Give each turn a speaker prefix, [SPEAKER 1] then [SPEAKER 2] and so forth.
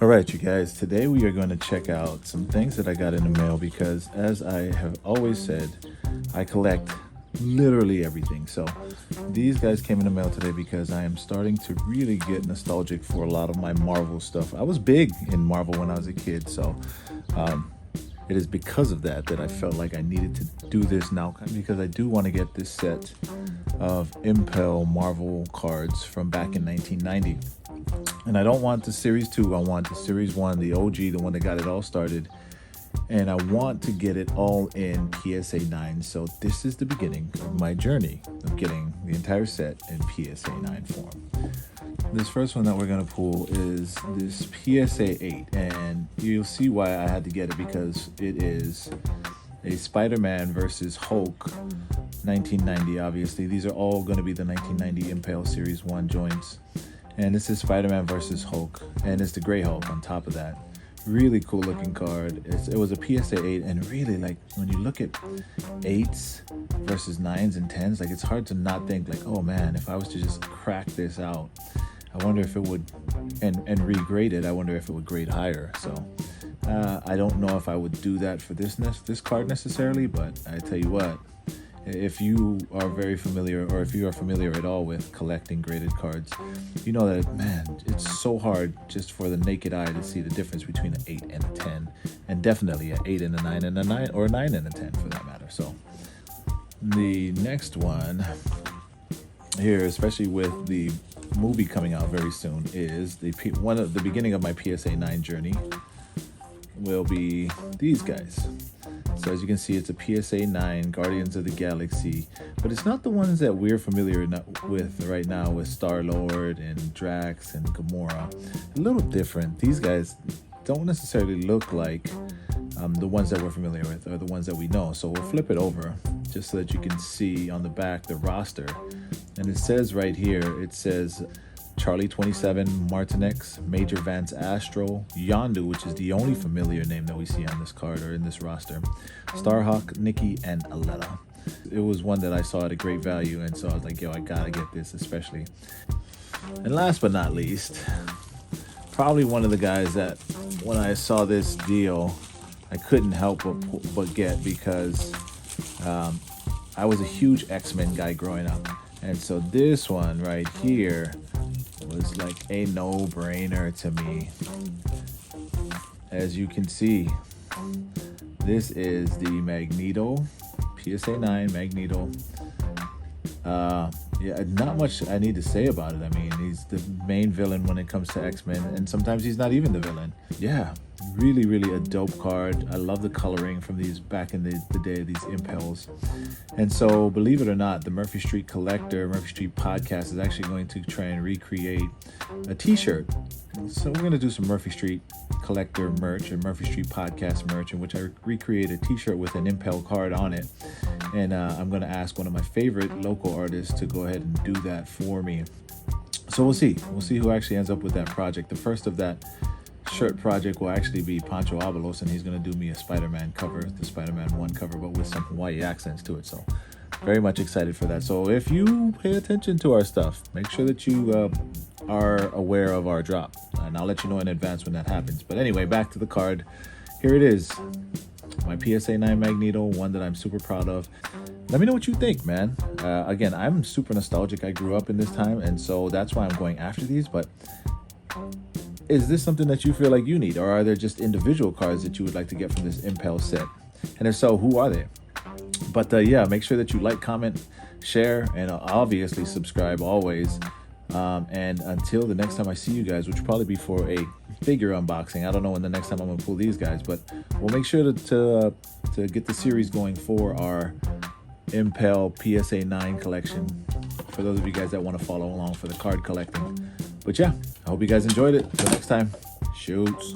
[SPEAKER 1] All right, you guys, today we are going to check out some things that I got in the mail because, as I have always said, I collect literally everything. So these guys came in the mail today because I am starting to really get nostalgic for a lot of my Marvel stuff. I was big in Marvel when I was a kid, so it is because of that I felt like I needed to do this now, because I do want to get this set of Impel Marvel cards from back in 1990. And I don't want the Series 2, I want the Series 1, the OG, the one that got it all started. And I want to get it all in PSA 9. So this is the beginning of my journey of getting the entire set in PSA 9 form. This first one that we're going to pull is this PSA 8. And you'll see why I had to get it, because it is a Spider-Man versus Hulk 1990, obviously. These are all going to be the 1990 Impel Series 1 joints. And this is Spider-Man versus Hulk, and it's the Gray Hulk on top of that. Really cool looking card. It was a PSA 8, and really, like, when you look at 8s versus 9s and 10s, like, it's hard to not think, like, oh man, if I was to just crack this out, I wonder if it would, and regrade it, I wonder if it would grade higher. So I don't know if I would do that for this card necessarily, but I tell you what, if you are very familiar, or if you are familiar at all with collecting graded cards, you know that, man, it's so hard just for the naked eye to see the difference between an 8 and a 10, and definitely an 8 and a 9 and a 9, or a 9 and a 10 for that matter. So the next one here, especially with the movie coming out very soon, is the beginning of my PSA 9 journey will be these guys. So as you can see, it's a PSA 9 Guardians of the Galaxy, but it's not the ones that we're familiar with right now, with Star-Lord and Drax and Gamora. A little different. These guys don't necessarily look like the ones that we're familiar with, or the ones that we know. So we'll flip it over just so that you can see on the back the roster. And it says right here, it says Charlie 27, Martinex, Major Vance Astro, Yondu, which is the only familiar name that we see on this card or in this roster, Starhawk, Nikki, and Aletta. It was one that I saw at a great value, and so I was like, yo, I gotta get this especially. And last but not least, probably one of the guys that when I saw this deal, I couldn't help but get, because I was a huge X-Men guy growing up. And so this one right here was like a no-brainer to me. As you can see, this is the Magneto, PSA 9 Magneto. Yeah, not much I need to say about it. I mean, he's the main villain when it comes to X-Men, and sometimes he's not even the villain. Yeah, really, really a dope card. I love the coloring from these back in the day, these Impels. And so, believe it or not, the Murphy Street Collector, Murphy Street Podcast is actually going to try and recreate a t-shirt. So we're going to do some Murphy Street Collector merch and Murphy Street Podcast merch, in which I recreate a t-shirt with an Impel card on it. And I'm going to ask one of my favorite local artists to go ahead and do that for me. So we'll see. We'll see who actually ends up with that project. The first of that shirt project will actually be Pancho Avalos, and he's going to do me a Spider-Man cover, the Spider-Man 1 cover, but with some Hawaii accents to it. So very much excited for that. So if you pay attention to our stuff, make sure that you are aware of our drop, and I'll let you know in advance when that happens. But anyway, back to the card. Here it is, my PSA 9 Magneto, one that I'm super proud of. Let me know what you think, man. Again, I'm super nostalgic. I grew up in this time, and so that's why I'm going after these. But is this something that you feel like you need, or are there just individual cards that you would like to get from this Impel set? And if so, who are they? But yeah, make sure that you like, comment, share, and obviously subscribe always. And until the next time I see you guys, which will probably be for a figure unboxing. I don't know when the next time I'm gonna pull these guys, but we'll make sure to get the series going for our Impel PSA 9 collection, for those of you guys that want to follow along for the card collecting. But yeah, I hope you guys enjoyed it. Until next time, shoots.